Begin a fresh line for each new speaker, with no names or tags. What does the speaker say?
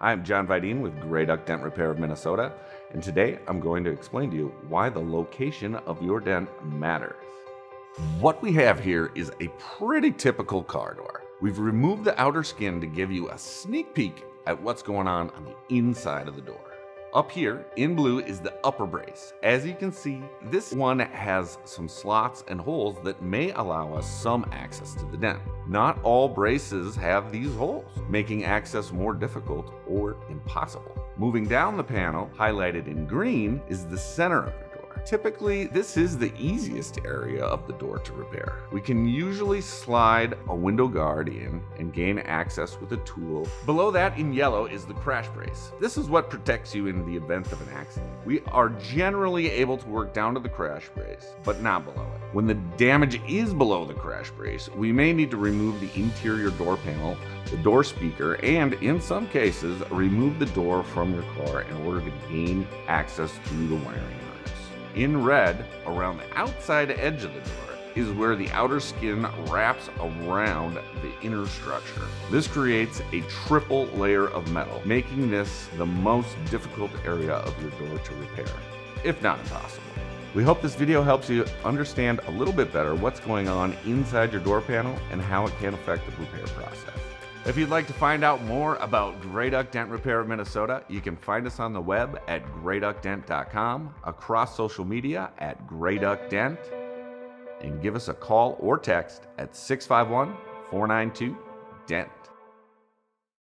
I'm John Vidine with Grey Duck Dent Repair of Minnesota, and today I'm going to explain to you why the location of your dent matters. What we have here is a pretty typical car door. We've removed the outer skin to give you a sneak peek at what's going on the inside of the door. Up here in blue is the upper brace. As you can see, this one has some slots and holes that may allow us some access to the dent. Not all braces have these holes, making access more difficult or impossible. Moving down the panel, highlighted in green, is the center of your door. Typically, this is the easiest area of the door to repair. We can usually slide a window guard in and gain access with a tool. Below that in yellow is the crash brace. This is what protects you in the event of an accident. We are generally able to work down to the crash brace, but not below it. When the damage is below the crash brace, we may need to remove the interior door panel, the door speaker, and in some cases, remove the door from your car in order to gain access through the wiring harness. In red, around the outside edge of the door, is where the outer skin wraps around the inner structure. This creates a triple layer of metal, making this the most difficult area of your door to repair, if not impossible. We hope this video helps you understand a little bit better what's going on inside your door panel and how it can affect the repair process. If you'd like to find out more about Grey Duck Dent Repair of Minnesota, you can find us on the web at greyduckdent.com, across social media at greyduckdent, and give us a call or text at 651-492-DENT.